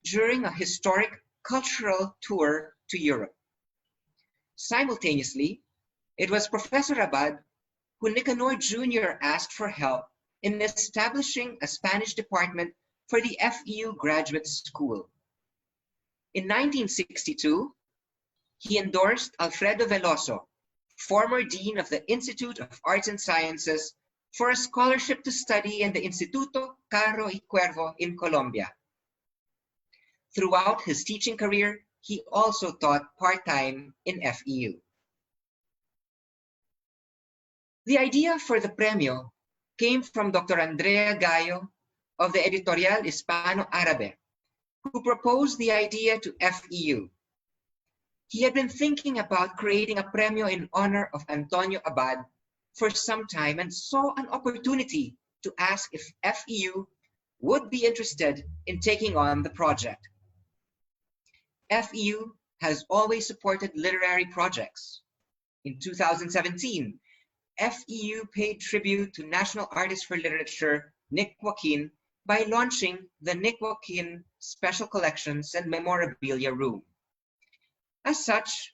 during a historic cultural tour to Europe. Simultaneously, it was Professor Abad who Nicanor Jr. asked for help in establishing a Spanish department for the FEU Graduate School. In 1962, he endorsed Alfredo Veloso, former dean of the Institute of Arts and Sciences, for a scholarship to study in the Instituto Caro y Cuervo in Colombia. Throughout his teaching career, he also taught part-time in FEU. The idea for the Premio came from Dr. Andrea Gallo of the Editorial Hispano Árabe, who proposed the idea to FEU. He had been thinking about creating a Premio in honor of Antonio Abad for some time and saw an opportunity to ask if FEU would be interested in taking on the project. FEU has always supported literary projects. In 2017, FEU paid tribute to National Artist for Literature Nick Joaquin by launching the Nick Joaquin Special Collections and Memorabilia Room. As such,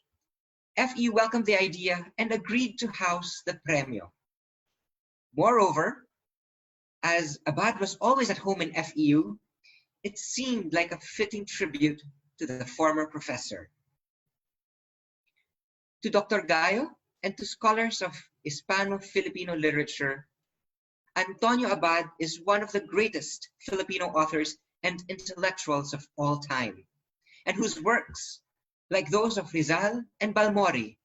FEU welcomed the idea and agreed to house the Premio. Moreover, as Abad was always at home in FEU, it seemed like a fitting tribute to the former professor. To Dr. Gallo and to scholars of Hispano-Filipino literature, Antonio Abad is one of the greatest Filipino authors and intellectuals of all time, and whose works, like those of Rizal and Balmori,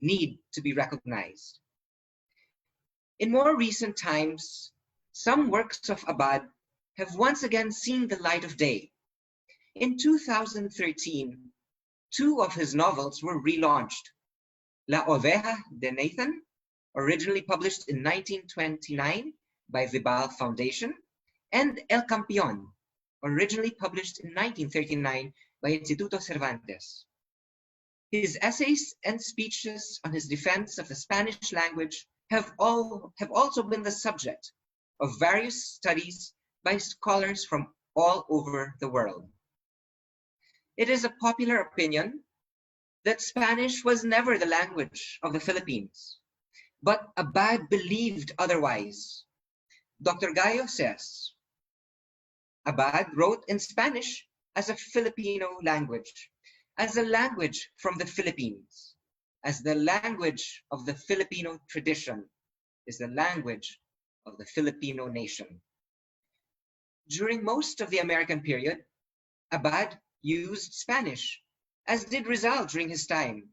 need to be recognized. In more recent times, some works of Abad have once again seen the light of day. In 2013, two of his novels were relaunched: La Oveja de Nathan, originally published in 1929 by Vibal Foundation, and El Campeón, originally published in 1939 by Instituto Cervantes. His essays and speeches on his defense of the Spanish language have also been the subject of various studies by scholars from all over the world. It is a popular opinion that Spanish was never the language of the Philippines, but Abad believed otherwise. Dr. Gallo says, Abad wrote in Spanish as a Filipino language, as a language from the Philippines, as the language of the Filipino tradition, is the language of the Filipino nation. During most of the American period, Abad used Spanish, as did Rizal during his time,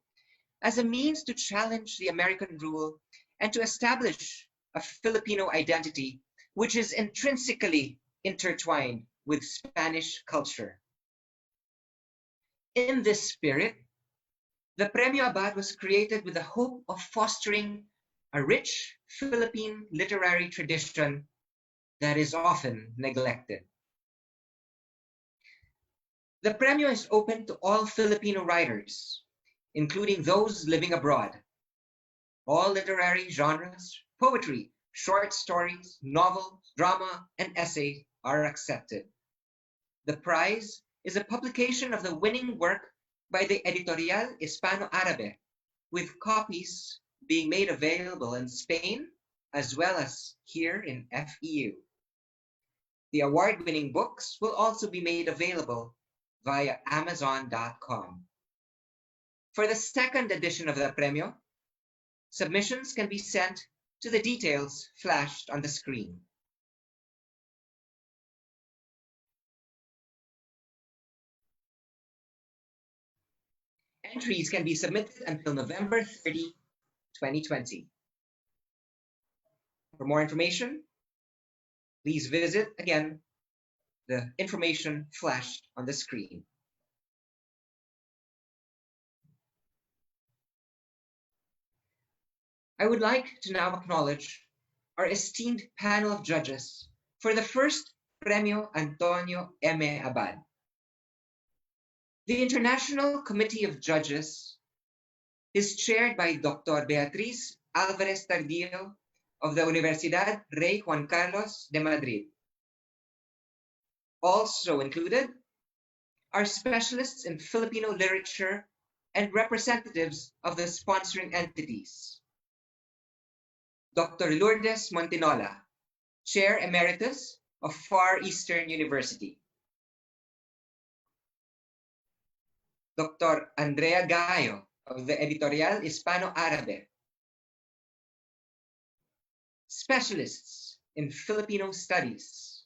as a means to challenge the American rule and to establish a Filipino identity which is intrinsically intertwined with Spanish culture. In this spirit, the Premio Abad was created with the hope of fostering a rich Philippine literary tradition that is often neglected. The Premio is open to all Filipino writers, including those living abroad. All literary genres, poetry, short stories, novels, drama, and essays are accepted. The prize is a publication of the winning work by the Editorial Hispano Árabe, with copies being made available in Spain as well as here in FEU. The award-winning books will also be made available via Amazon.com. For the second edition of the Premio, submissions can be sent to the details flashed on the screen. Entries can be submitted until November 30, 2020. For more information, please visit again the information flashed on the screen. I would like to now acknowledge our esteemed panel of judges for the first Premio Antonio M. Abad. The International Committee of Judges is chaired by Dr. Beatriz Alvarez Tardillo of the Universidad Rey Juan Carlos de Madrid. Also included are specialists in Filipino literature and representatives of the sponsoring entities. Dr. Lourdes Montinola, Chair Emeritus of Far Eastern University. Dr. Andrea Gallo of the Editorial Hispano Árabe. Specialists in Filipino Studies,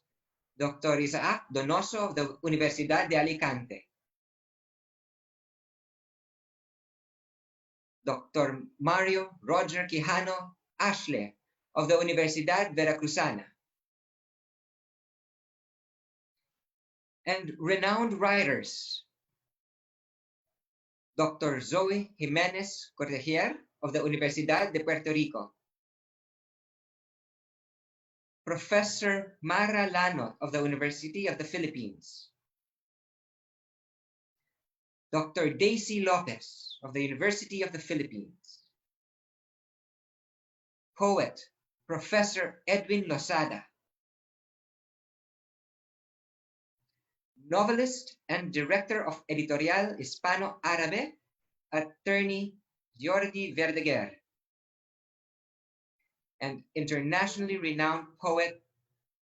Dr. Isaac Donoso of the Universidad de Alicante. Dr. Mario Roger Quijano Ashle of the Universidad Veracruzana. And renowned writers, Dr. Zoe Jimenez Cortegier of the Universidad de Puerto Rico. Professor Mara Lanot of the University of the Philippines. Dr. Daisy Lopez of the University of the Philippines. Poet, Professor Edwin Losada. Novelist and director of Editorial Hispano Árabe, attorney Jordi Verdaguer. And internationally renowned poet,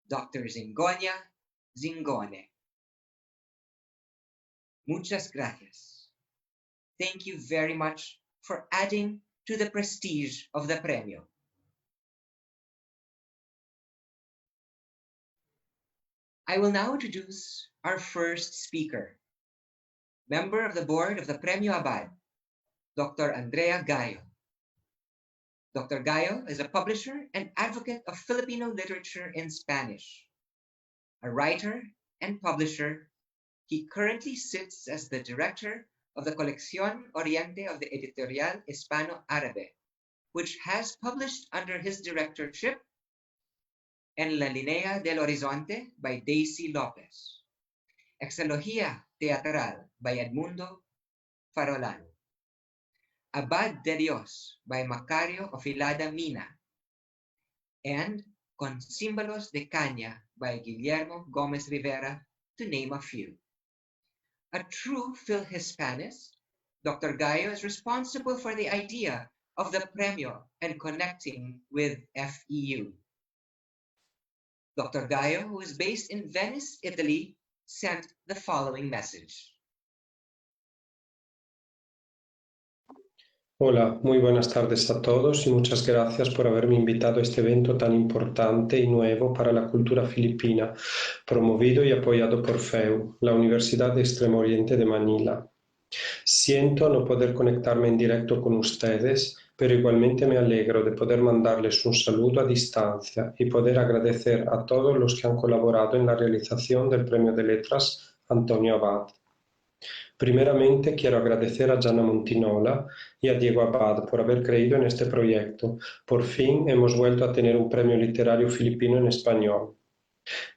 Dr. Zingonia Zingone. Muchas gracias. Thank you very much for adding to the prestige of the Premio. I will now introduce our first speaker, member of the board of the Premio Abad, Dr. Andrea Gallo. Dr. Gallo is a publisher and advocate of Filipino literature in Spanish. A writer and publisher, he currently sits as the director of the Colección Oriente of the Editorial Hispano Árabe, which has published under his directorship En la Línea del Horizonte by Daisy Lopez, Exología Teatral by Edmundo Farolano, Abad de Dios by Macario Ofilada Mina, and Con Símbolos de Caña by Guillermo Gomez Rivera, to name a few. A true Phil-Hispanist, Dr. Gallo is responsible for the idea of the Premio and connecting with FEU. Dr. Gallo, who is based in Venice, Italy, sent the following message. Hola, muy buenas tardes a todos y muchas gracias por haberme invitado a este evento tan importante y nuevo para la cultura filipina, promovido y apoyado por FEU, la Universidad de Extremo Oriente de Manila. Siento no poder conectarme en directo con ustedes, pero igualmente me alegro de poder mandarles un saludo a distancia y poder agradecer a todos los que han colaborado en la realización del Premio de Letras Antonio Abad. Primeramente quiero agradecer a Gianna Montinola y a Diego Abad por haber creído en este proyecto. Por fin hemos vuelto a tener un premio literario filipino en español.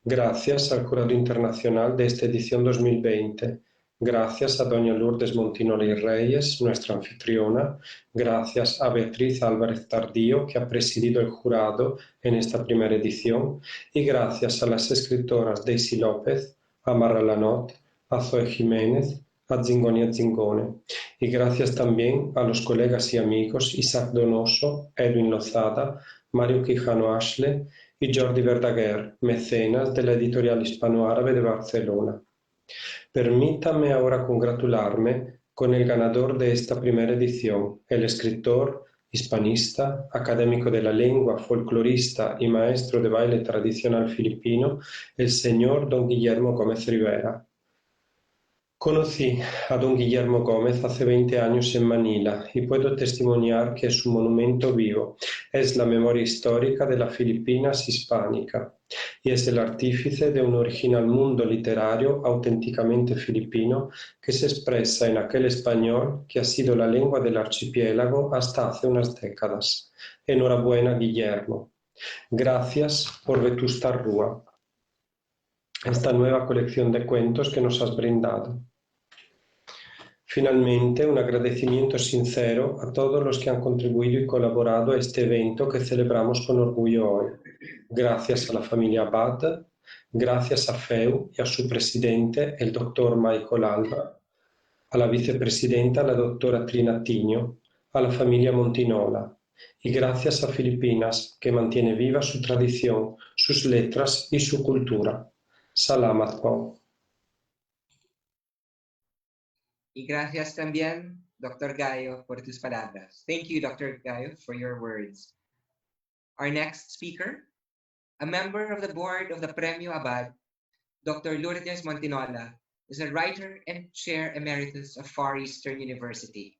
Gracias al jurado internacional de esta edición 2020. Gracias a doña Lourdes Montinola y Reyes, nuestra anfitriona. Gracias a Beatriz Álvarez Tardío, que ha presidido el jurado en esta primera edición. Y gracias a las escritoras Daisy López, a Mara Lanot, a Zoe Jiménez, a Zingonia Zingone. Y gracias también a los colegas y amigos Isaac Donoso, Edwin Lozada, Mario Quijano Ashle y Jordi Verdaguer, mecenas de la Editorial Hispano Árabe de Barcelona. Permítame ahora congratularme con el ganador de esta primera edición, el escritor, hispanista, académico de la lengua, folclorista y maestro de baile tradicional filipino, el señor don Guillermo Gomez Rivera. Conocí a don Guillermo Gómez hace 20 años en Manila y puedo testimoniar que es un monumento vivo, es la memoria histórica de la Filipinas hispánica y es el artífice de un original mundo literario auténticamente filipino que se expresa en aquel español que ha sido la lengua del archipiélago hasta hace unas décadas. Enhorabuena, Guillermo. Gracias por Vetusta Rúa, esta nueva colección de cuentos que nos has brindado. Finalmente, un agradecimiento sincero a todos los que han contribuido y colaborado a este evento que celebramos con orgullo hoy. Gracias a la familia Abad, Gracias a FEU y a su presidente, el doctor Michael Alba, a la vicepresidenta, la doctora Trina Tiño, a la familia Montinola, y gracias a Filipinas, que mantiene viva su tradición, sus letras y su cultura. Salamat po. Y gracias también, Dr. Gallo, por tus palabras. Thank you, Dr. Gallo, for your words. Our next speaker, a member of the board of the Premio Abad, Dr. Lourdes Montinola, is a writer and chair emeritus of Far Eastern University.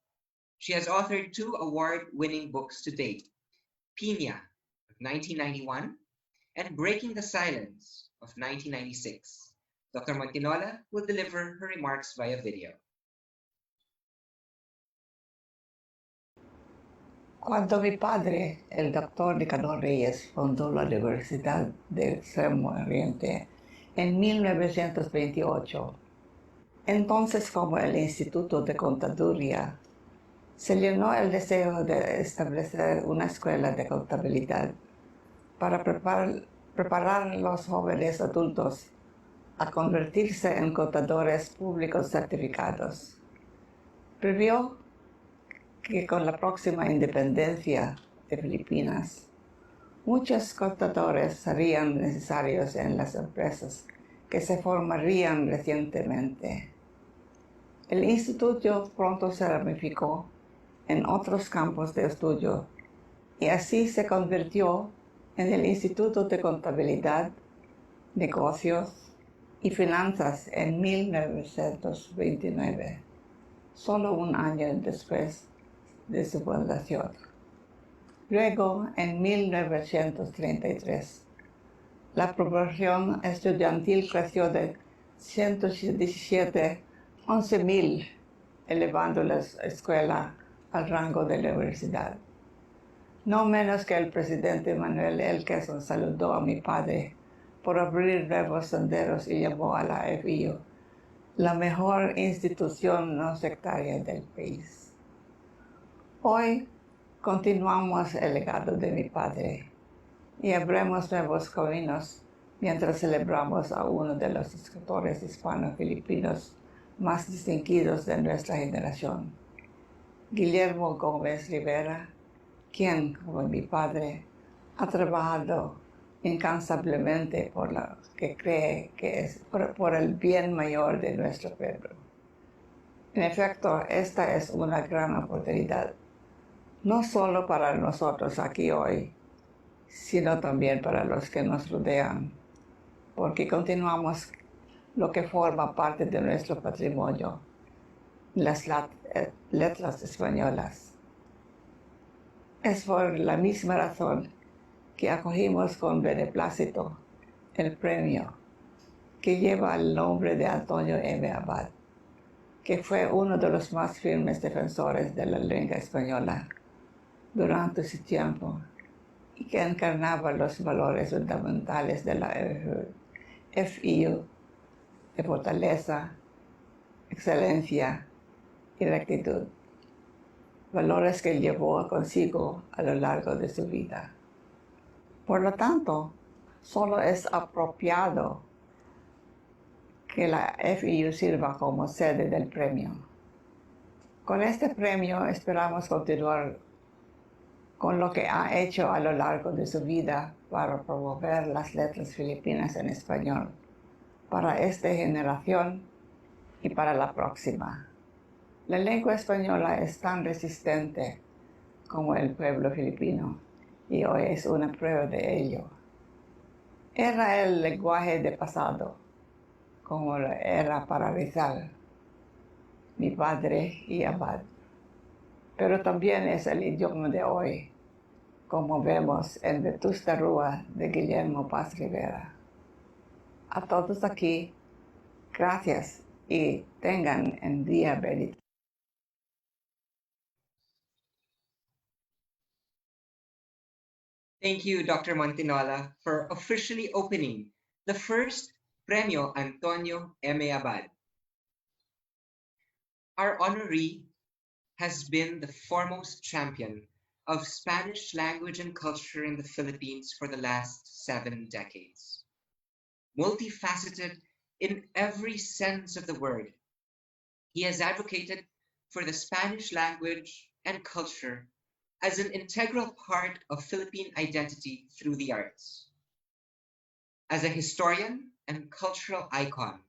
She has authored 2 award-winning books to date, Piña of 1991 and Breaking the Silence of 1996. Dr. Montinola will deliver her remarks via video. Cuando mi padre, el doctor Nicanor Reyes, fundó la Universidad del Extremo Oriente en 1928, entonces como el Instituto de Contaduría, se llenó el deseo de establecer una escuela de contabilidad para preparar a los jóvenes adultos a convertirse en contadores públicos certificados. Previó que con la próxima independencia de Filipinas, muchos contadores serían necesarios en las empresas que se formarían recientemente. El instituto pronto se ramificó en otros campos de estudio y así se convirtió en el Instituto de Contabilidad, Negocios y Finanzas en 1929, solo un año después de su fundación. Luego, en 1933, la población estudiantil creció de 117 a 11,000, elevando la escuela al rango de la universidad. No menos que el presidente Manuel Elkeson saludó a mi padre por abrir nuevos senderos y llamó a la FIU la mejor institución no sectaria del país. Hoy continuamos el legado de mi padre y abrimos nuevos caminos mientras celebramos a uno de los escritores hispano-filipinos más distinguidos de nuestra generación, Guillermo Gomez Rivera, quien, como mi padre, ha trabajado incansablemente por lo que cree que es por el bien mayor de nuestro pueblo. En efecto, esta es una gran oportunidad, no solo para nosotros aquí hoy, sino también para los que nos rodean, porque continuamos lo que forma parte de nuestro patrimonio, las letras españolas. Es por la misma razón que acogimos con beneplácito el premio que lleva el nombre de Antonio M. Abad, que fue uno de los más firmes defensores de la lengua española durante su tiempo y que encarnaba los valores fundamentales de la FIU de fortaleza, excelencia y rectitud, valores que llevó consigo a lo largo de su vida. Por lo tanto, solo es apropiado que la FIU sirva como sede del premio. Con este premio esperamos continuar con lo que ha hecho a lo largo de su vida para promover las letras filipinas en español, para esta generación y para la próxima. La lengua española es tan resistente como el pueblo filipino y hoy es una prueba de ello. Era el lenguaje de pasado, como era para Rizal, mi padre y Abad, pero también es el idioma de hoy, como vemos en Vetusta Rúa de Guillermo Paz Rivera. A todos aquí, gracias y tengan un día bendito. Thank you, Dr. Montinola, for officially opening the first Premio Antonio M. Abad. Our honoree has been the foremost champion of Spanish language and culture in the Philippines for the last 7 decades. multifaceted in every sense of the word. He has advocated for the Spanish language and culture as an integral part of Philippine identity through the arts. As a historian and cultural icon,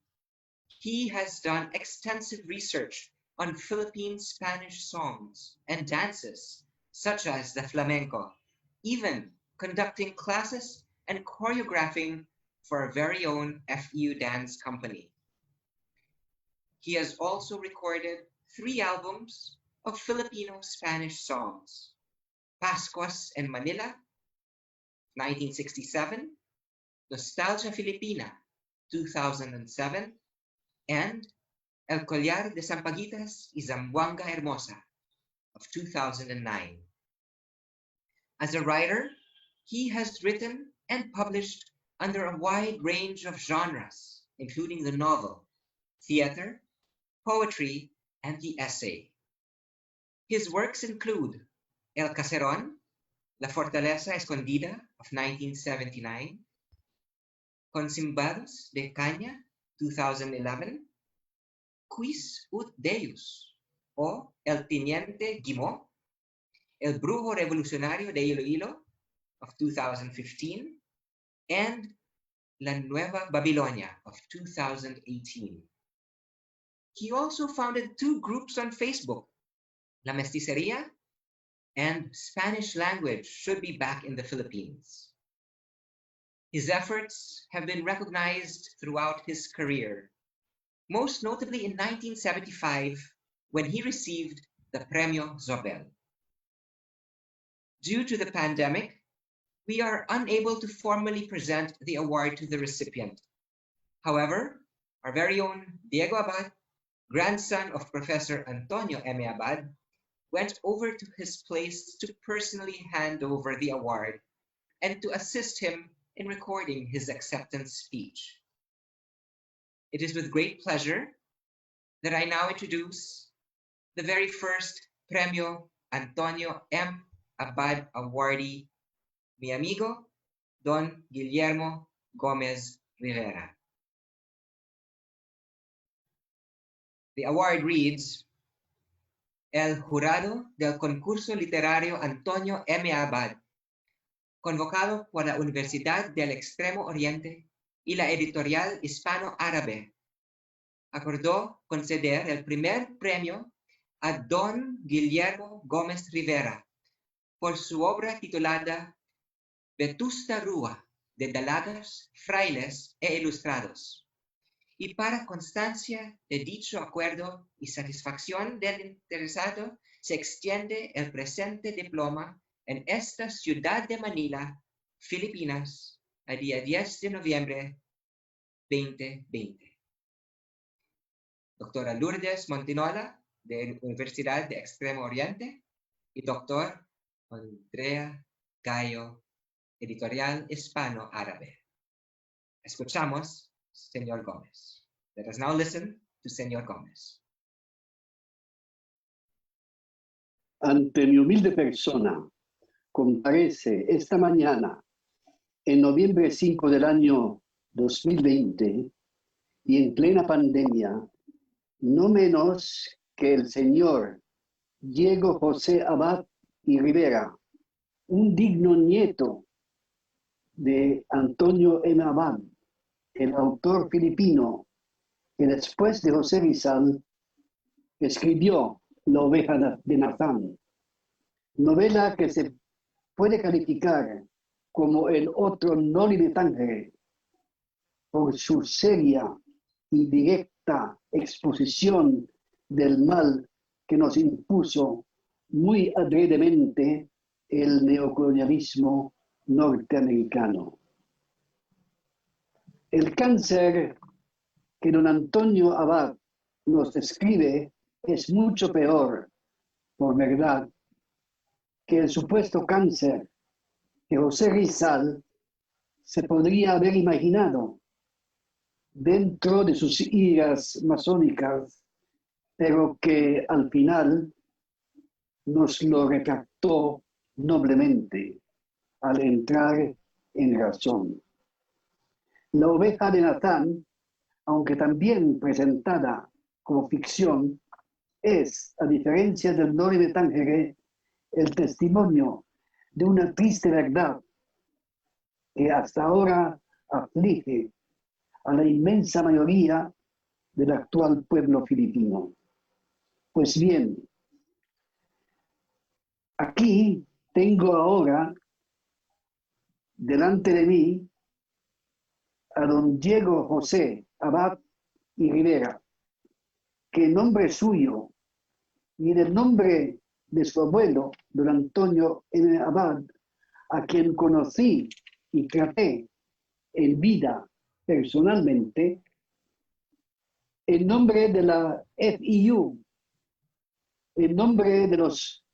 he has done extensive research on Philippine Spanish songs and dances, such as the flamenco, even conducting classes and choreographing for our very own FEU dance company. He has also recorded 3 albums of Filipino Spanish songs: Pascuas en Manila, 1967, Nostalgia Filipina, 2007, and El Collar de Sampaguitas y Zamboanga Hermosa of 2009. As a writer, he has written and published under a wide range of genres, including the novel, theater, poetry, and the essay. His works include El Caserón, La Fortaleza Escondida of 1979, Consimbados de Caña, 2011, Quis ut Deus, o El Teniente Guimó, El Brujo Revolucionario de Iloilo of 2015, and La Nueva Babilonia of 2018. He also founded 2 groups on Facebook, La Mesticería and Spanish Language Should Be Back in the Philippines. His efforts have been recognized throughout his career, most notably in 1975 when he received the Premio Zobel. Due to the pandemic, we are unable to formally present the award to the recipient. However, our very own Diego Abad, grandson of Professor Antonio M. Abad, went over to his place to personally hand over the award and to assist him in recording his acceptance speech. It is with great pleasure that I now introduce the very first Premio Antonio M. Abad awardee, mi amigo, Don Guillermo Gomez Rivera. The award reads, El jurado del concurso literario Antonio M. Abad, convocado por la Universidad del Extremo Oriente y la Editorial Hispano Árabe, acordó conceder el primer premio a Don Guillermo Gomez Rivera por su obra titulada Vetusta Rúa de Dalagas, Frailes e Ilustrados. Y para constancia de dicho acuerdo y satisfacción del interesado, se extiende el presente diploma en esta ciudad de Manila, Filipinas, el día 10 de noviembre 2020. Doctora Lourdes Montinola, de la Universidad de Extremo Oriente, y doctor Andrea Gallo, Editorial Hispano Árabe. Escuchamos, Señor Gomez. Let us now listen to Señor Gomez. Ante mi humilde persona, comparece esta mañana, en noviembre 5 del año 2020, y en plena pandemia, no menos que el señor Diego José Abad y Rivera, un digno nieto de Antonio M. Abad, el autor filipino que después de José Rizal escribió La oveja de Nathán, novela que se puede calificar como el otro Noli me tangere por su seria y directa exposición del mal que nos impuso muy adredemente el neocolonialismo norteamericano. El cáncer que don Antonio Abad nos describe es mucho peor, por verdad, que el supuesto cáncer que José Rizal se podría haber imaginado dentro de sus iras masónicas, pero que al final nos lo retractó noblemente al entrar en razón. La oveja de Natán, aunque también presentada como ficción, es, a diferencia del Nori de Tángere, el testimonio de una triste verdad que hasta ahora aflige a la inmensa mayoría del actual pueblo filipino. Pues bien, aquí tengo ahora delante de mí a don Diego José Abad y Rivera, que en nombre suyo y en el nombre de su abuelo, don Antonio M. Abad, a quien conocí y traté en vida personalmente, en nombre de la FIU, en nombre de los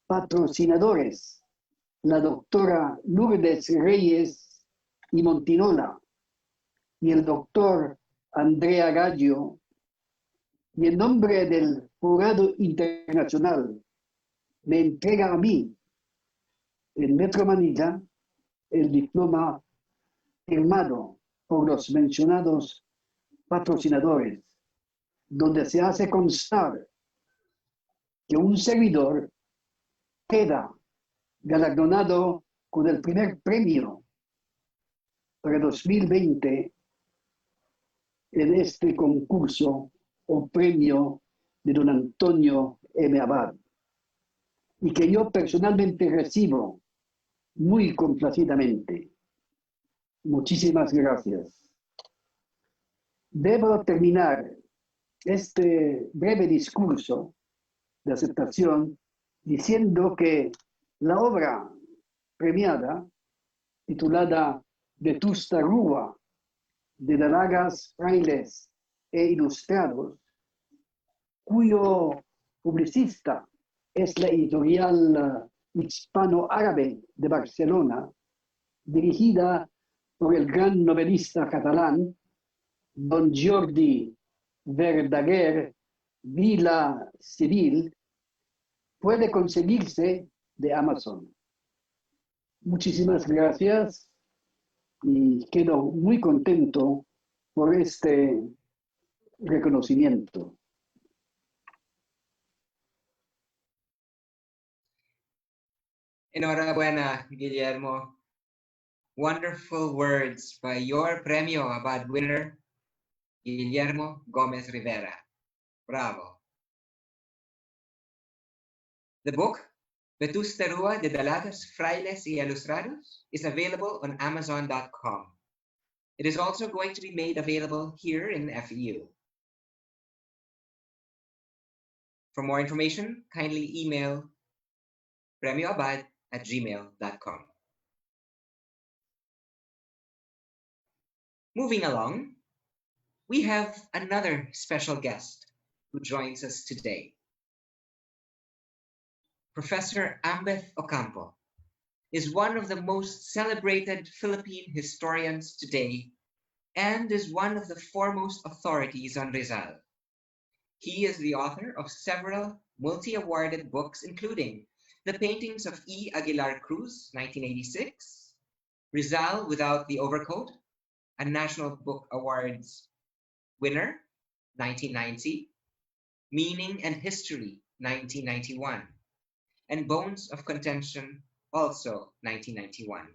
patrocinadores, la doctora Lourdes Reyes y Montinola y el doctor Andrea Gallo, y en nombre del jurado internacional, me entrega a mí, en Metro Manila, el diploma firmado por los mencionados patrocinadores, donde se hace constar que un servidor queda galardonado con el primer premio para 2020 en este concurso o premio de don Antonio M. Abad, y que yo personalmente recibo muy complacidamente. Muchísimas gracias. Debo terminar este breve discurso de aceptación diciendo que la obra premiada, titulada Vetusta Rúa, de Dalagas, Frailes e Ilustrados, cuyo publicista es la editorial Hispano Árabe de Barcelona, dirigida por el gran novelista catalán don Jordi Verdaguer Vila Civil, puede conseguirse de Amazon. Muchísimas gracias y quedo muy contento por este reconocimiento. Enhorabuena, Guillermo. Wonderful words by your Premio Abad winner, Guillermo Gomez Rivera. Bravo. The book, Vetusta Rúa de Dalagas, Frailes y Ilustrados, is available on Amazon.com. It is also going to be made available here in FEU. For more information, kindly email premioabad@gmail.com. Moving along, we have another special guest who joins us today. Professor Ambeth Ocampo is one of the most celebrated Philippine historians today and is one of the foremost authorities on Rizal. He is the author of several multi-awarded books, including The Paintings of E. Aguilar Cruz, 1986, Rizal Without the Overcoat, a National Book Awards winner, 1990, Meaning and History, 1991, and Bones of Contention, also 1991.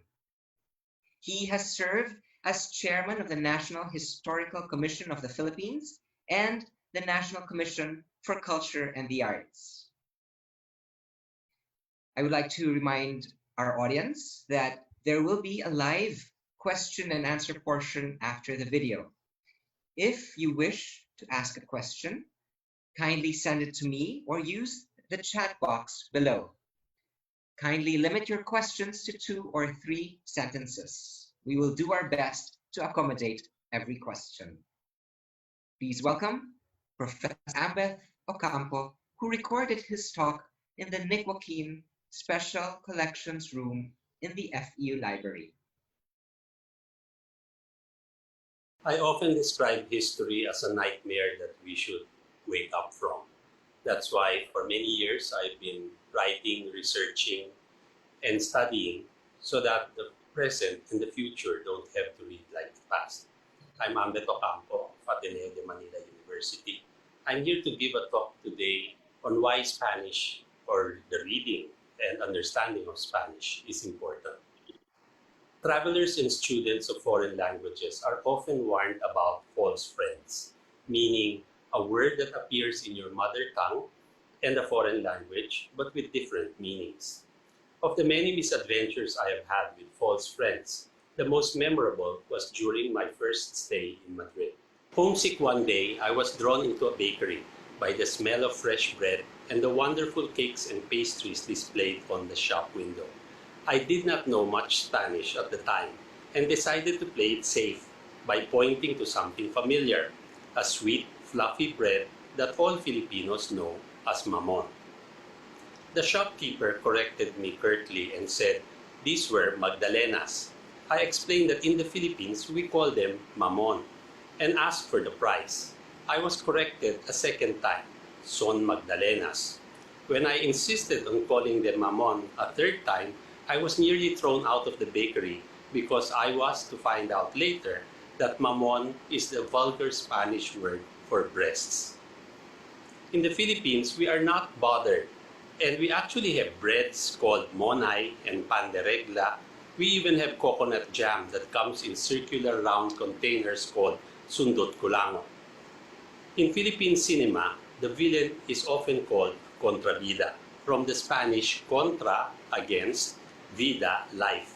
He has served as chairman of the National Historical Commission of the Philippines and the National Commission for Culture and the Arts. I would like to remind our audience that there will be a live question and answer portion after the video. If you wish to ask a question, kindly send it to me or use the chat box below. Kindly limit your questions to 2 or 3 sentences. We will do our best to accommodate every question. Please welcome Professor Ambeth Ocampo, who recorded his talk in the Nick Joaquin Special Collections Room in the FEU Library. I often describe history as a nightmare that we should wake up from. That's why for many years I've been writing, researching, and studying so that the present and the future don't have to read like the past. I'm Ambeto Campo of Ateneo de Manila University. I'm here to give a talk today on why Spanish, or the reading and understanding of Spanish, is important. Travelers and students of foreign languages are often warned about false friends, meaning a word that appears in your mother tongue and a foreign language, but with different meanings. Of the many misadventures I have had with false friends, the most memorable was during my first stay in Madrid. Homesick one day, I was drawn into a bakery by the smell of fresh bread and the wonderful cakes and pastries displayed on the shop window. I did not know much Spanish at the time and decided to play it safe by pointing to something familiar, a sweet, fluffy bread that all Filipinos know as mamon. The shopkeeper corrected me curtly and said these were magdalenas. I explained that in the Philippines we call them mamon and asked for the price. I was corrected a second time, son magdalenas. When I insisted on calling them mamon a third time, I was nearly thrown out of the bakery because I was to find out later that mamon is the vulgar Spanish word for breasts. In the Philippines, we are not bothered, and we actually have breads called monay and pan de regla. We even have coconut jam that comes in circular round containers called sundot kulango. In Philippine cinema, the villain is often called contrabida, from the Spanish contra, against, vida, life.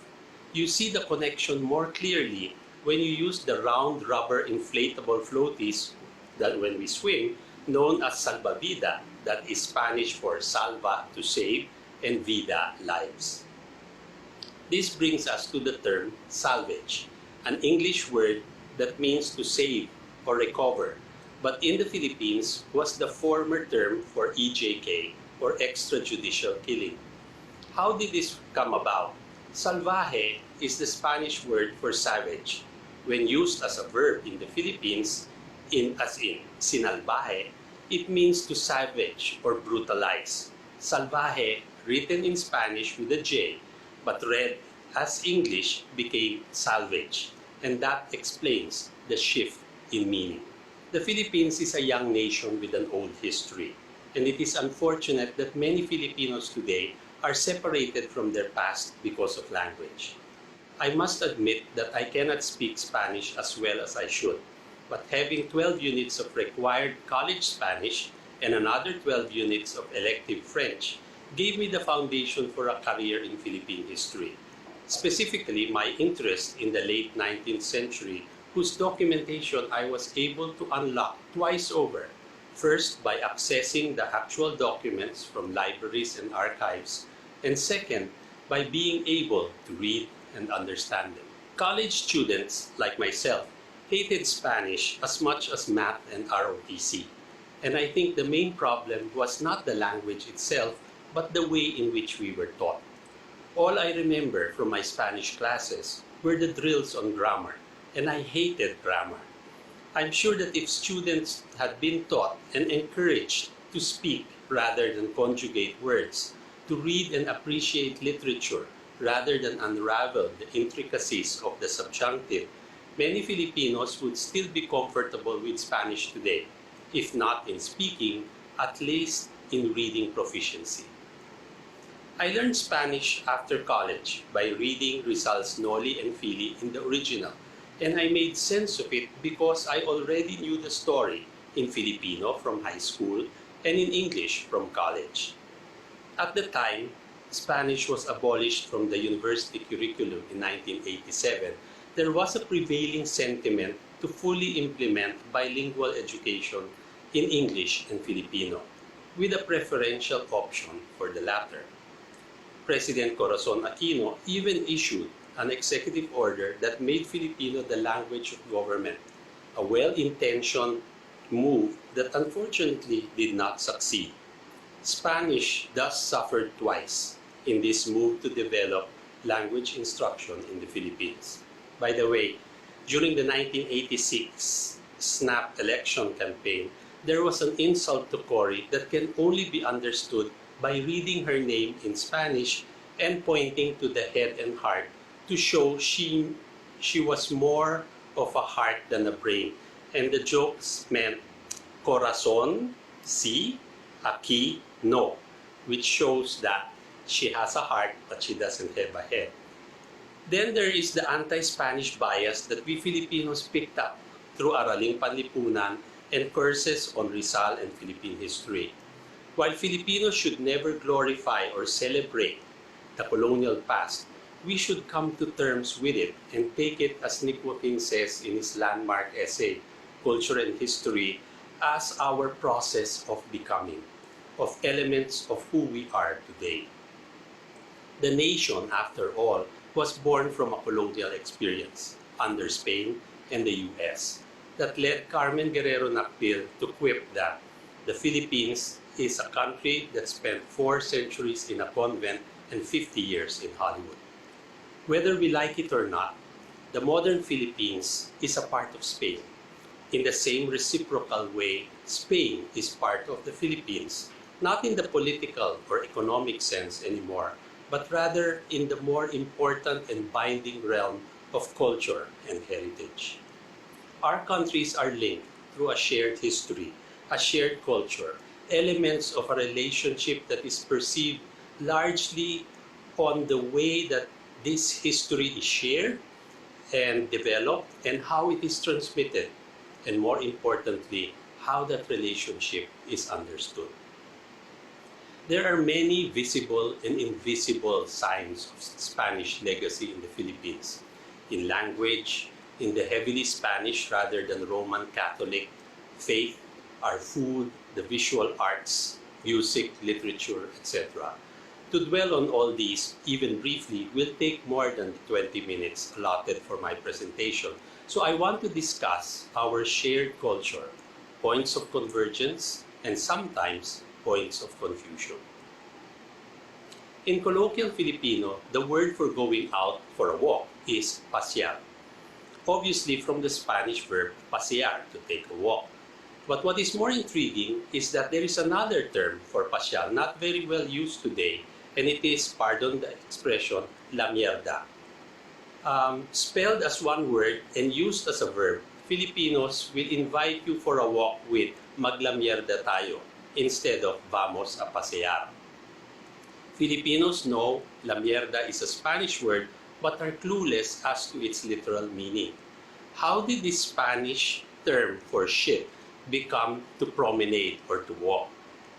You see the connection more clearly when you use the round rubber inflatable floaties that when we swim, known as salvavida, that is Spanish for salva, to save, and vida, lives. This brings us to the term salvage, an English word that means to save or recover, but in the Philippines was the former term for EJK, or extrajudicial killing. How did this come about? Salvaje is the Spanish word for savage. When used as a verb in the Philippines, as in sinalbaje, it means to savage or brutalize. Salvaje, written in Spanish with a J, but read as English, became salvage, and that explains the shift in meaning. The Philippines is a young nation with an old history, and it is unfortunate that many Filipinos today are separated from their past because of language. I must admit that I cannot speak Spanish as well as I should, but having 12 units of required college Spanish and another 12 units of elective French gave me the foundation for a career in Philippine history, specifically my interest in the late 19th century, whose documentation I was able to unlock twice over. First, by accessing the actual documents from libraries and archives, and second, by being able to read and understand them. College students, like myself, hated Spanish as much as math and ROTC, and I think the main problem was not the language itself, but the way in which we were taught. All I remember from my Spanish classes were the drills on grammar, and I hated grammar. I'm sure that if students had been taught and encouraged to speak rather than conjugate words, to read and appreciate literature rather than unravel the intricacies of the subjunctive, many Filipinos would still be comfortable with Spanish today, if not in speaking, at least in reading proficiency. I learned Spanish after college by reading Rizal's Noli and Fili in the original, and I made sense of it because I already knew the story in Filipino from high school and in English from college. At the time, Spanish was abolished from the university curriculum in 1987. There was a prevailing sentiment to fully implement bilingual education in English and Filipino, with a preferential option for the latter. President Corazon Aquino even issued an executive order that made Filipino the language of government, a well-intentioned move that unfortunately did not succeed. Spanish thus suffered twice in this move to develop language instruction in the Philippines. By the way, during the 1986 snap election campaign, there was an insult to Cory that can only be understood by reading her name in Spanish and pointing to the head and heart to show she was more of a heart than a brain. And the jokes meant corazón, sí, aquí, no, which shows that she has a heart but she doesn't have a head. Then there is the anti-Spanish bias that we Filipinos picked up through Araling Panlipunan and courses on Rizal and Philippine history. While Filipinos should never glorify or celebrate the colonial past, we should come to terms with it and take it, as Nick Joaquin says in his landmark essay, Culture and History, as our process of becoming, of elements of who we are today. The nation, after all, was born from a colonial experience under Spain and the US that led Carmen Guerrero Nakpil to quip that the Philippines is a country that spent 4 centuries in a convent and 50 years in Hollywood. Whether we like it or not, the modern Philippines is a part of Spain. In the same reciprocal way, Spain is part of the Philippines, not in the political or economic sense anymore, but rather in the more important and binding realm of culture and heritage. Our countries are linked through a shared history, a shared culture, elements of a relationship that is perceived largely on the way that this history is shared and developed and how it is transmitted, and more importantly, how that relationship is understood. There are many visible and invisible signs of Spanish legacy in the Philippines, in language, in the heavily Spanish rather than Roman Catholic faith, our food, the visual arts, music, literature, etc. To dwell on all these, even briefly, will take more than 20 minutes allotted for my presentation. So I want to discuss our shared culture, points of convergence, and sometimes points of confusion. In colloquial Filipino, the word for going out for a walk is pasear. Obviously from the Spanish verb pasear, to take a walk. But what is more intriguing is that there is another term for pasear not very well used today, and it is, pardon the expression, la mierda. Spelled as one word and used as a verb, Filipinos will invite you for a walk with maglamierda tayo instead of vamos a pasear. Filipinos know la mierda is a Spanish word but are clueless as to its literal meaning. How did this Spanish term for shit become to promenade or to walk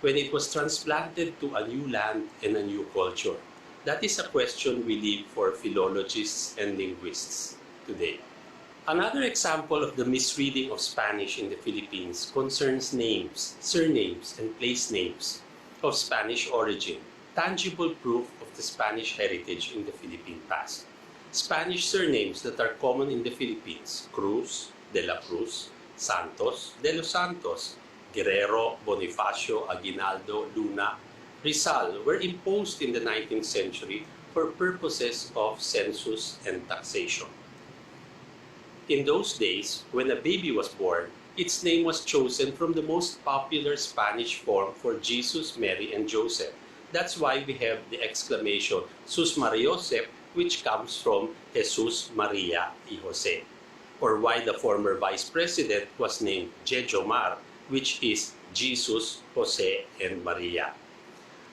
when it was transplanted to a new land and a new culture? That is a question we leave for philologists and linguists today. Another example of the misreading of Spanish in the Philippines concerns names, surnames, and place names of Spanish origin, tangible proof of the Spanish heritage in the Philippine past. Spanish surnames that are common in the Philippines: Cruz, De La Cruz, Santos, De Los Santos, Guerrero, Bonifacio, Aguinaldo, Luna, Rizal were imposed in the 19th century for purposes of census and taxation. In those days, when a baby was born, its name was chosen from the most popular Spanish form for Jesus, Mary, and Joseph. That's why we have the exclamation Sus Maria Josep, which comes from Jesus, Maria, y Jose. Or why the former vice president was named Jejomar, which is Jesus, Jose, and Maria.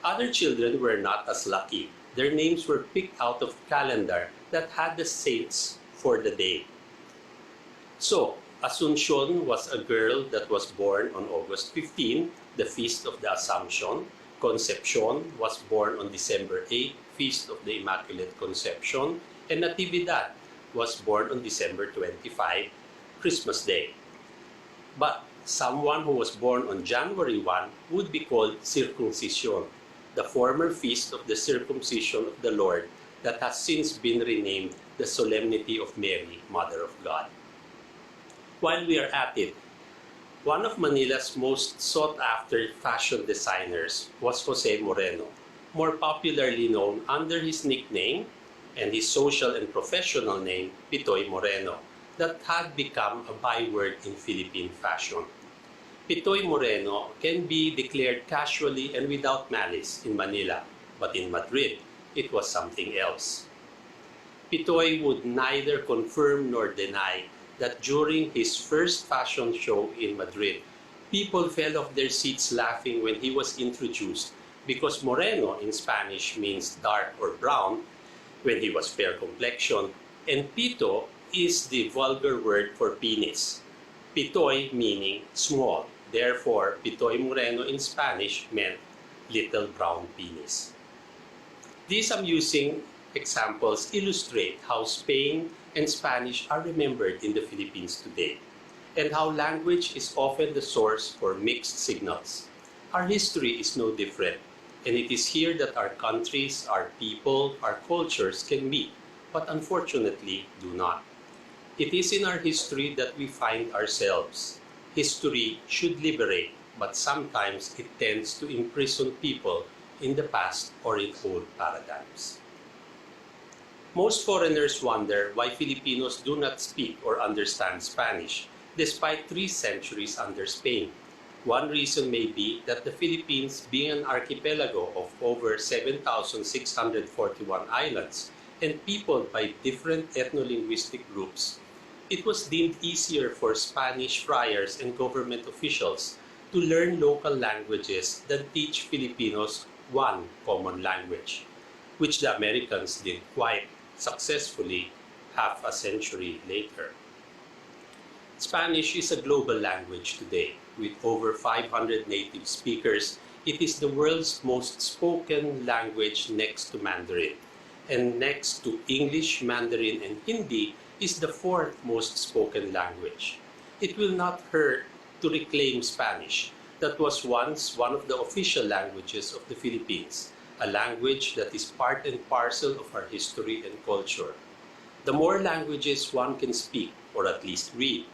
Other children were not as lucky. Their names were picked out of calendar that had the saints for the day. So, Asuncion was a girl that was born on August 15, the feast of the Assumption. Concepcion was born on December 8, feast of the Immaculate Conception. And Natividad was born on December 25, Christmas Day. But someone who was born on January 1 would be called Circumcision, the former feast of the circumcision of the Lord that has since been renamed the Solemnity of Mary, Mother of God. While we are at it, one of Manila's most sought-after fashion designers was Jose Moreno, more popularly known under his nickname and his social and professional name, Pitoy Moreno, that had become a byword in Philippine fashion. Pitoy Moreno can be declared casually and without malice in Manila, but in Madrid, it was something else. Pitoy would neither confirm nor deny that during his first fashion show in Madrid, people fell off their seats laughing when he was introduced because moreno in Spanish means dark or brown when he was fair complexioned, and pito is the vulgar word for penis. Pitoy meaning small. Therefore, Pitoy Moreno in Spanish meant little brown penis. These amusing examples illustrate how Spain and Spanish are remembered in the Philippines today, and how language is often the source for mixed signals. Our history is no different, and it is here that our countries, our people, our cultures can meet, but unfortunately do not. It is in our history that we find ourselves. History should liberate, but sometimes it tends to imprison people in the past or in old paradigms. Most foreigners wonder why Filipinos do not speak or understand Spanish, despite 3 centuries under Spain. One reason may be that the Philippines, being an archipelago of over 7,641 islands and peopled by different ethno-linguistic groups, it was deemed easier for Spanish friars and government officials to learn local languages than teach Filipinos one common language, which the Americans did quite successfully half a century later. Spanish is a global language today. With over 500 native speakers, it is the world's most spoken language next to Mandarin. And next to English, Mandarin, and Hindi, is the 4th most spoken language. It will not hurt to reclaim Spanish, that was once one of the official languages of the Philippines, a language that is part and parcel of our history and culture. The more languages one can speak, or at least read,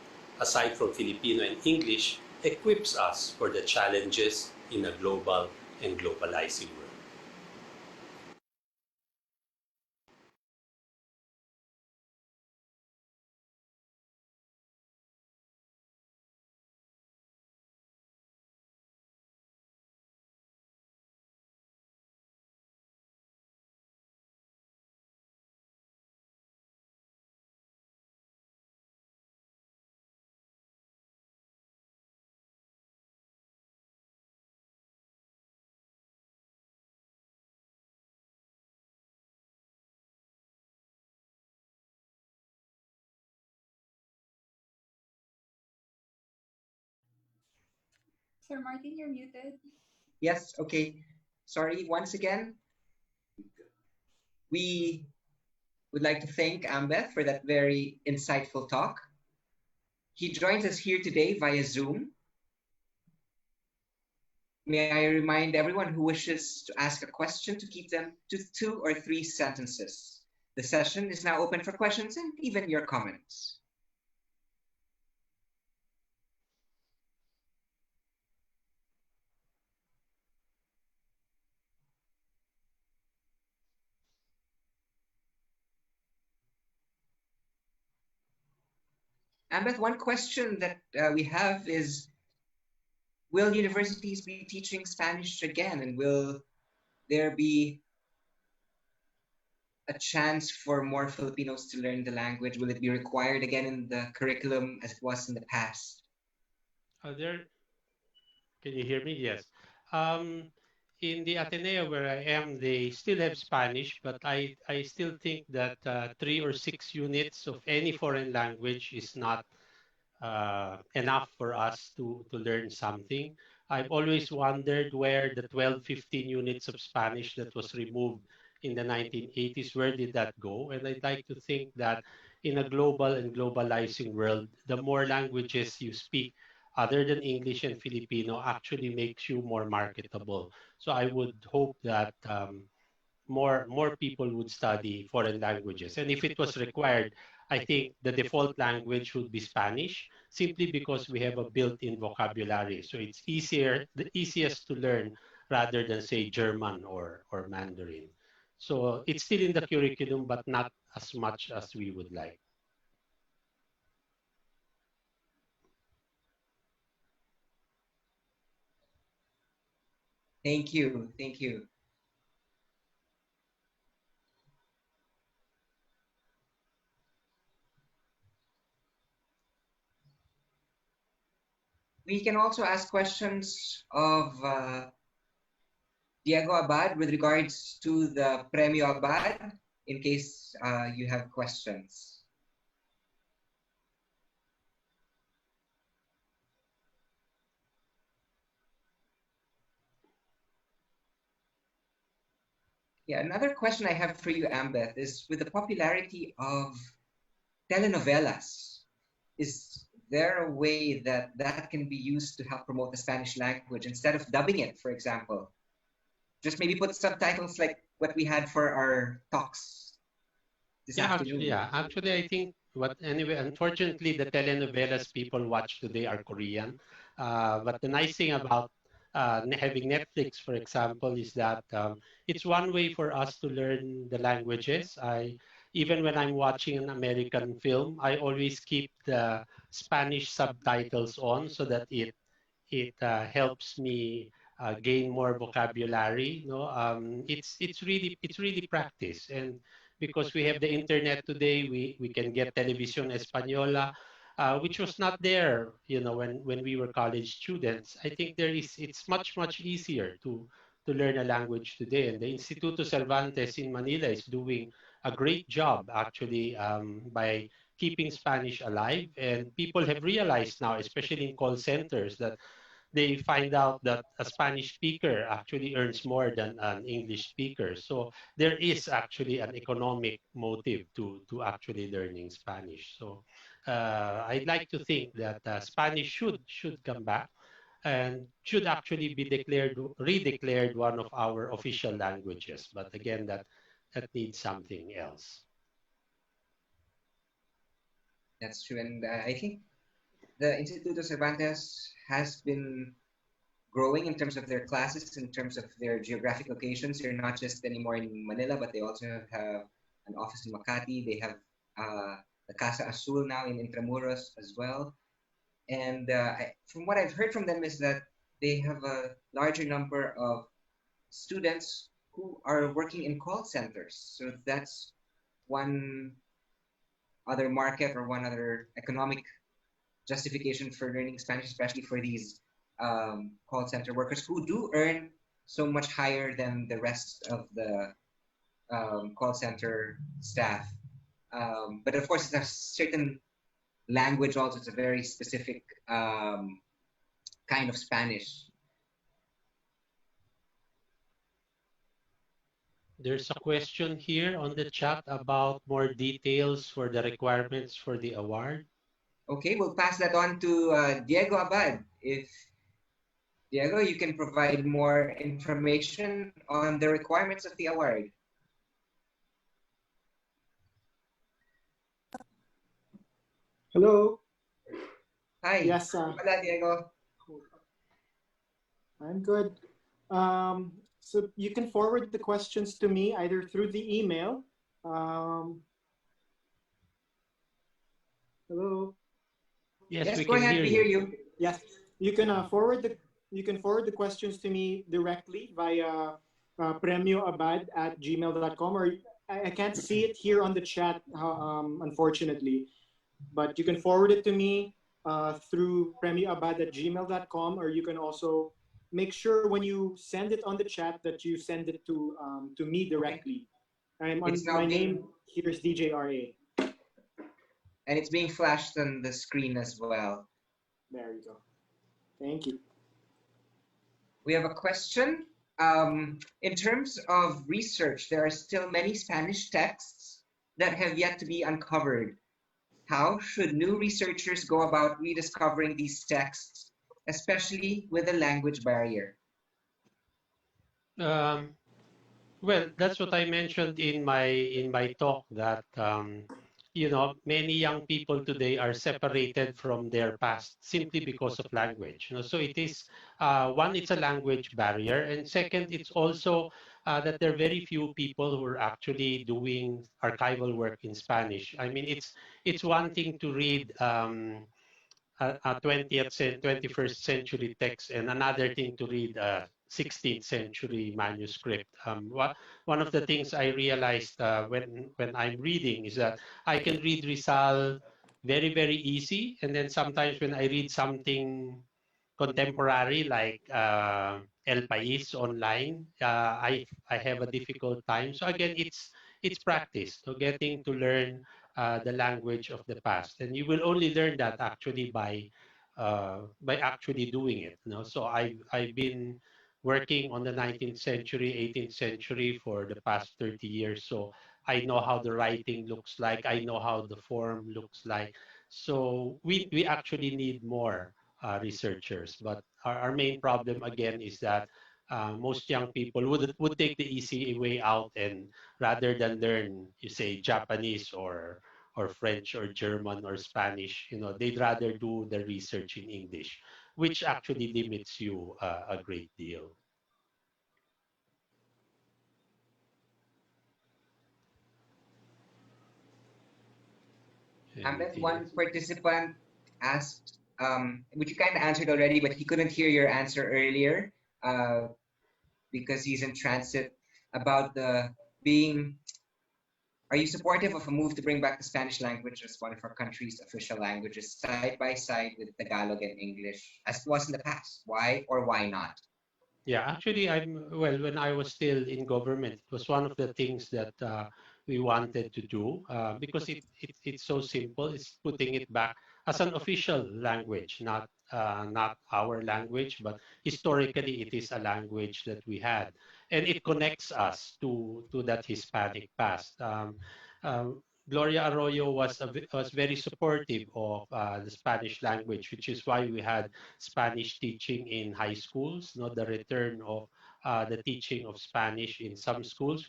aside from Filipino and English, equips us for the challenges in a global and globalizing world. Sir Martin, you're muted. Yes, okay. Sorry, once again, we would like to thank Ambeth for that very insightful talk. He joins us here today via Zoom. May I remind everyone who wishes to ask a question to keep them to 2 or 3 sentences. The session is now open for questions and even your comments. Ambeth, one question that we have is, will universities be teaching Spanish again, and will there be a chance for more Filipinos to learn the language? Will it be required again in the curriculum as it was in the past? Can you hear me? Yes. Um, in the Ateneo where I am, they still have Spanish, but I still think that 3 or 6 units of any foreign language is not enough for us to learn something. I've always wondered where the 12, 15 units of Spanish that was removed in the 1980s, where did that go? And I'd like to think that in a global and globalizing world, the more languages you speak, other than English and Filipino, actually makes you more marketable. So I would hope that more people would study foreign languages. And if it was required, I think the default language would be Spanish, simply because we have a built-in vocabulary. So it's the easiest to learn rather than say German or Mandarin. So it's still in the curriculum, but not as much as we would like. Thank you. Thank you. We can also ask questions of Diego Abad with regards to the Premio Abad, in case you have questions. Yeah, another question I have for you, Ambeth, is with the popularity of telenovelas, is there a way that that can be used to help promote the Spanish language instead of dubbing it, for example? Just maybe put subtitles like what we had for our talks this afternoon. Actually, I think unfortunately, the telenovelas people watch today are Korean. But the nice thing about having Netflix, for example, is that it's one way for us to learn the languages. Even when I'm watching an American film, I always keep the Spanish subtitles on so that it helps me gain more vocabulary. It's really practice, and because we have the internet today, we can get Televisión Española, which was not there, when we were college students. I think it's much easier to learn a language today, and the Instituto Cervantes in Manila is doing a great job actually by keeping Spanish alive, and people have realized now, especially in call centers, that they find out that a Spanish speaker actually earns more than an English speaker. So there is actually an economic motive to actually learning Spanish. So I'd like to think that Spanish should come back and should actually be redeclared one of our official languages. But again, that needs something else. That's true, and I think the Instituto Cervantes has been growing in terms of their classes, in terms of their geographic locations. They're not just anymore in Manila, but they also have an office in Makati. They have the Casa Azul now in Intramuros as well. And from what I've heard from them is that they have a larger number of students who are working in call centers. So that's one other market or one other economic justification for learning Spanish, especially for these call center workers who do earn so much higher than the rest of the call center staff. But of course, it's a certain language also. It's a very specific kind of Spanish. There's a question here on the chat about more details for the requirements for the award. Okay, we'll pass that on to Diego Abad. If Diego, you can provide more information on the requirements of the award. Hello. Hi. Yes. Hola, Diego. I'm good. So you can forward the questions to me either through the email. Hello. Yes, we go can ahead. We hear you. Yes, you can forward the questions to me directly via premioabad@gmail.com, or I can't see it here on the chat, unfortunately, but you can forward it to me through premioabad@gmail.com, or you can also make sure when you send it on the chat that you send it to me directly. My name here is DJRA. And it's being flashed on the screen as well. There you go. Thank you. We have a question. In terms of research, there are still many Spanish texts that have yet to be uncovered. How should new researchers go about rediscovering these texts, especially with a language barrier? Well, that's what I mentioned in my talk, that many young people today are separated from their past simply because of language. So it is one, it's a language barrier, and second, it's also that there are very few people who are actually doing archival work in Spanish. I mean, it's one thing to read a 21st century text, and another thing to read a 16th century manuscript. One of the things I realized when I'm reading is that I can read Rizal very, very easy, and then sometimes when I read something contemporary like El País online, I have a difficult time. So again, it's practice. So getting to learn the language of the past, and you will only learn that actually by actually doing it. You know? So I've been working on the 19th century, 18th century for the past 30 years. So I know how the writing looks like. I know how the form looks like. So we actually need more researchers. But our main problem again is that most young people would take the easy way out, and rather than learn, you say Japanese or French or German or Spanish, you know, they'd rather do the research in English, which actually limits you a great deal. One participant asked, which you kind of answered already, but he couldn't hear your answer earlier because he's in transit, about the being. Are you supportive of a move to bring back the Spanish language as one of our country's official languages, side by side with Tagalog and English, as it was in the past? Why or why not? Yeah, actually, well, when I was still in government, it was one of the things that we wanted to do because it's so simple. It's putting it back as an official language, not our language, but historically it is a language that we had, and it connects us to that Hispanic past. Gloria Arroyo was very supportive of the Spanish language, which is why we had Spanish teaching in high schools, not the return of the teaching of Spanish in some schools.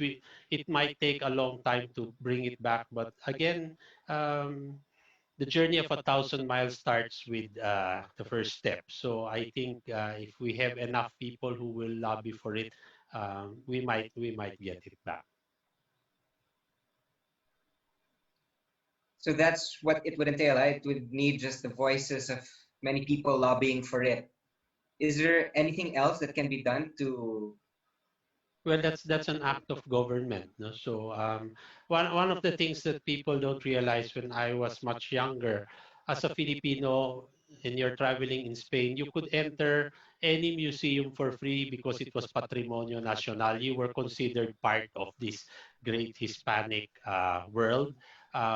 It might take a long time to bring it back, but again, the journey of 1,000 miles starts with the first step. So I think if we have enough people who will lobby for it, we might get it back. So that's what it would entail. Right? It would need just the voices of many people lobbying for it. Is there anything else that can be done to? Well, that's an act of government. No? So one of the things that people don't realize when I was much younger, as a Filipino, and you're traveling in Spain, you could enter any museum for free because it was Patrimonio Nacional. You were considered part of this great Hispanic world.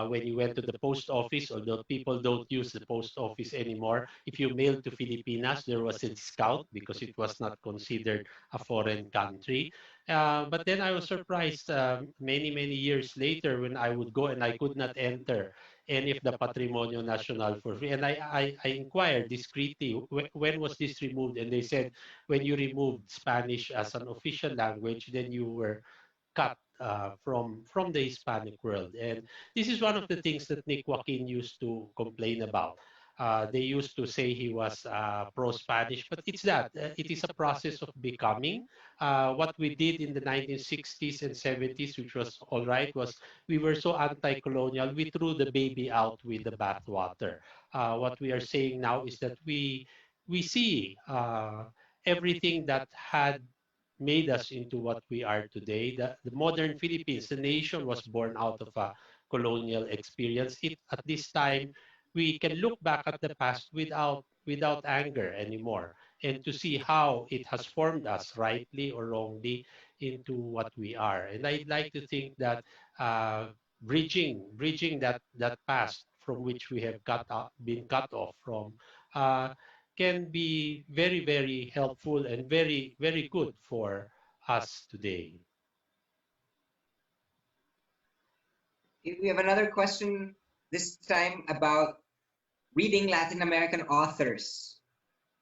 When you went to the post office, although people don't use the post office anymore, if you mailed to Filipinas, there was a discount because it was not considered a foreign country. But then I was surprised many years later when I would go and I could not enter any of the Patrimonio Nacional for free. And I inquired discreetly, when was this removed? And they said, when you removed Spanish as an official language, then you were cut from the Hispanic world. And this is one of the things that Nick Joaquin used to complain about. They used to say he was pro-Spanish, but it's that. It is a process of becoming. What we did in the 1960s and 70s, which was all right, was we were so anti-colonial, we threw the baby out with the bathwater. What we are saying now is that we see everything that had made us into what we are today. The modern Philippines, the nation was born out of a colonial experience. At this time, we can look back at the past without anger anymore, and to see how it has formed us, rightly or wrongly, into what we are. And I'd like to think that bridging that past from which we have been cut off from uh, can be very helpful and very good for us today. We have another question this time about reading Latin American authors.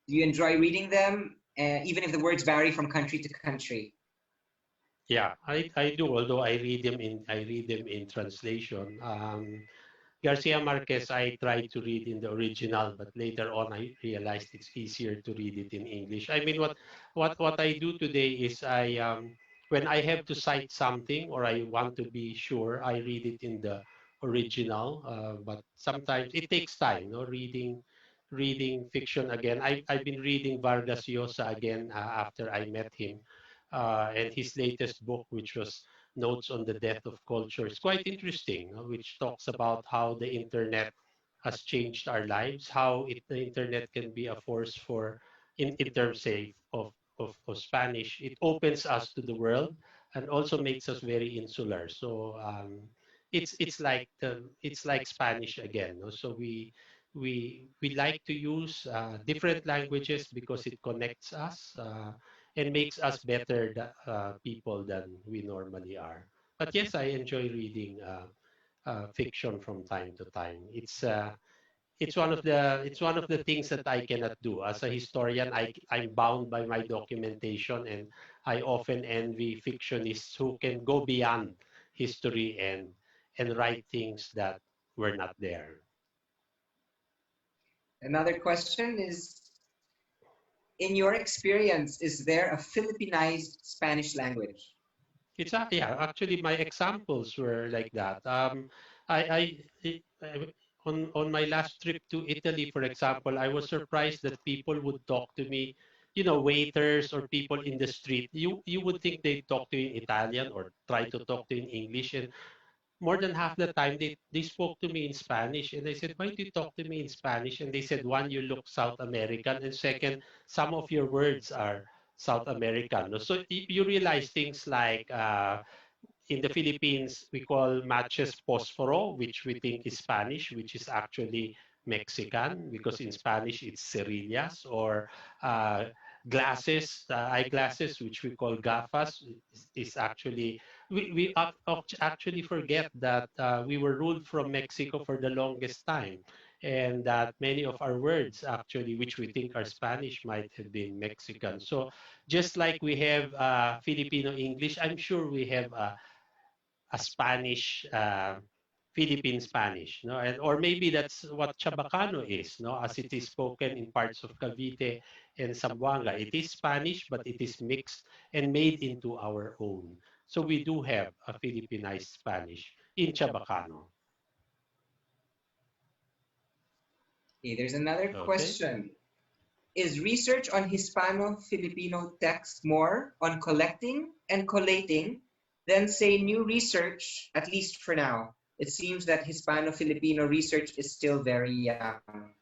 Do you enjoy reading them, even if the words vary from country to country? Yeah, I do. Although I read them in translation. Garcia Marquez, I tried to read in the original, but later on I realized it's easier to read it in English. I mean, what I do today is when I have to cite something or I want to be sure, I read it in the original. But sometimes it takes time, no, reading fiction again. I've been reading Vargas Llosa again after I met him, and his latest book, which was Notes on the Death of Culture. It's quite interesting, which talks about how the internet has changed our lives, how the internet can be a force for in terms, say, of Spanish, it opens us to the world and also makes us very insular. So it's like Spanish again. No? So we like to use different languages because it connects us and makes us better people than we normally are. But yes, I enjoy reading fiction from time to time. It's one of the things that I cannot do as a historian. I'm bound by my documentation, and I often envy fictionists who can go beyond history and write things that were not there. Another question is, in your experience, is there a Filipinized Spanish language? Yeah, actually my examples were like that. On my last trip to Italy, for example, I was surprised that people would talk to me, you know, waiters or people in the street. You would think they talk to you in Italian or try to talk to you in English, and more than half the time they spoke to me in Spanish. And I said, why do you talk to me in Spanish? And they said, one, you look South American, and second, some of your words are South American. No? So you realize things like in the Philippines, we call matches posporo, which we think is Spanish, which is actually Mexican, because in Spanish it's cerillas, or uh, glasses, eyeglasses, which we call gafas, is actually, actually forget that we were ruled from Mexico for the longest time. And that many of our words, actually, which we think are Spanish, might have been Mexican. So just like we have Filipino English, I'm sure we have a Spanish, Philippine Spanish, no? And or maybe that's what Chabacano is, no? As it is spoken in parts of Cavite and Zamboanga. It is Spanish, but it is mixed and made into our own. So we do have a Filipinized Spanish in Chabacano. Okay, there's another Okay. question. Is research on Hispano-Filipino texts more on collecting and collating than, say, new research, at least for now? It seems that Hispano-Filipino research is still very young.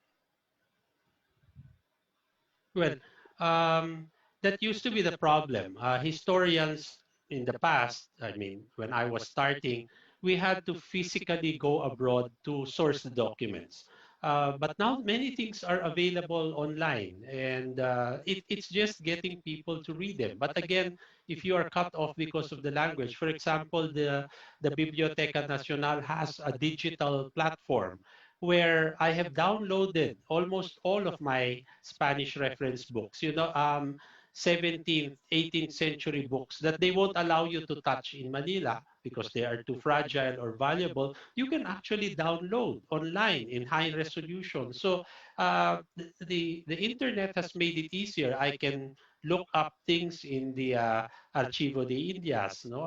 Well, that used to be the problem. Historians in the past, I mean, when I was starting, we had to physically go abroad to source the documents. But now many things are available online, and it's just getting people to read them. But again, if you are cut off because of the language, for example, the Biblioteca Nacional has a digital platform where I have downloaded almost all of my Spanish reference books, 17th, 18th century books that they won't allow you to touch in Manila because they are too fragile or valuable. You can actually download online in high resolution. So the internet has made it easier. I can look up things in the Archivo de Indias, no?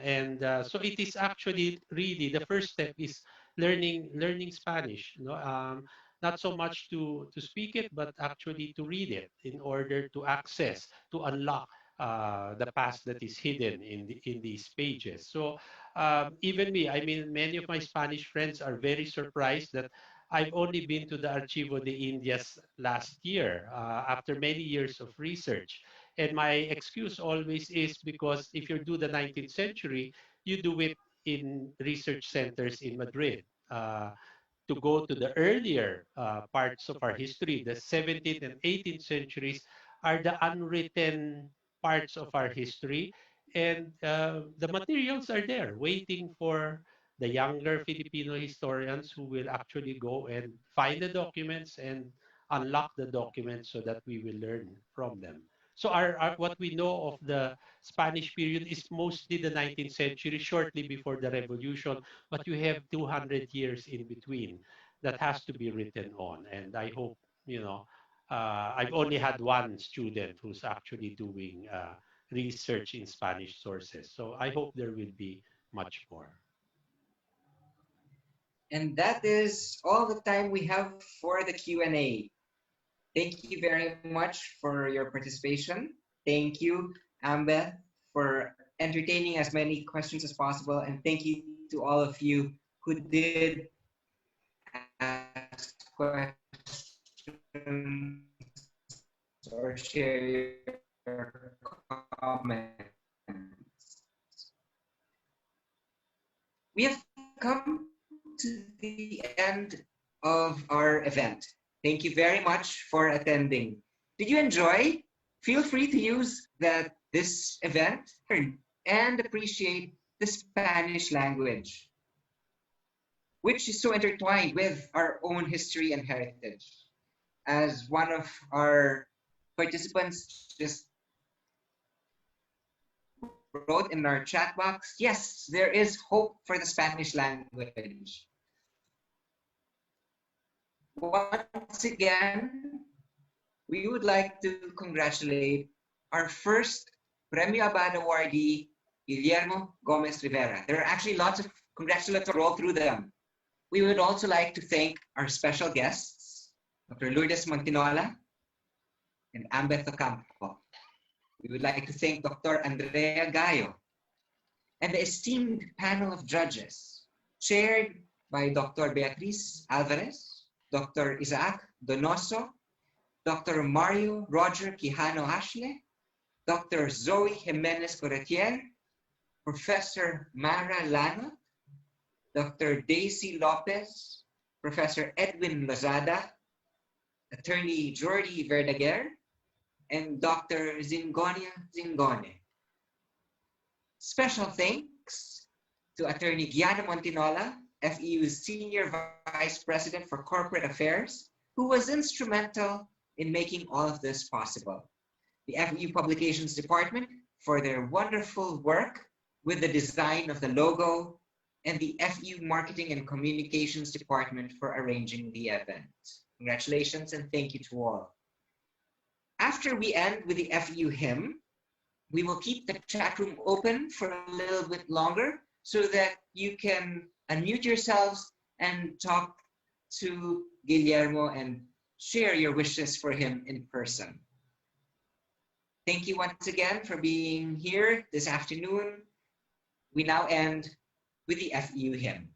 And so it is actually really the first step is learning Spanish, not so much to speak it, but actually to read it in order to access, to unlock the past that is hidden in these pages. So even me, I mean, many of my Spanish friends are very surprised that I've only been to the Archivo de Indias last year after many years of research. And my excuse always is because if you do the 19th century, you do it in research centers in Madrid. To go to the earlier parts of our history, the 17th and 18th centuries are the unwritten parts of our history. And the materials are there waiting for the younger Filipino historians who will actually go and find the documents and unlock the documents so that we will learn from them. So what we know of the Spanish period is mostly the 19th century, shortly before the revolution, but you have 200 years in between that has to be written on. And I hope, I've only had one student who's actually doing research in Spanish sources. So I hope there will be much more. And that is all the time we have for the Q&A. Thank you very much for your participation. Thank you, Ambeth, for entertaining as many questions as possible. And thank you to all of you who did ask questions or share your comments. We have come to the end of our event. Thank you very much for attending. Did you enjoy? Feel free to use this event and appreciate the Spanish language, which is so intertwined with our own history and heritage. As one of our participants just wrote in our chat box, yes, there is hope for the Spanish language. Once again, we would like to congratulate our first Premio Abad awardee, Guillermo Gomez Rivera. There are actually lots of congratulatory roll through them. We would also like to thank our special guests, Dr. Lourdes Montinola and Ambeth Ocampo. We would like to thank Dr. Andrea Gayo and the esteemed panel of judges, chaired by Dr. Beatriz Alvarez, Dr. Isaac Donoso, Dr. Mario Roger Quijano Ashle, Dr. Zoe Jimenez Corretier, Professor Mara Lano, Dr. Daisy Lopez, Professor Edwin Lozada, Attorney Jordi Verdaguer, and Dr. Zingonia Zingone. Special thanks to Attorney Guillermo Montinola, FEU's Senior Vice President for Corporate Affairs, who was instrumental in making all of this possible. The FEU Publications Department for their wonderful work with the design of the logo, and the FEU Marketing and Communications Department for arranging the event. Congratulations and thank you to all. After we end with the FEU hymn, we will keep the chat room open for a little bit longer so that you can unmute yourselves and talk to Guillermo and share your wishes for him in person. Thank you once again for being here this afternoon. We now end with the FEU hymn.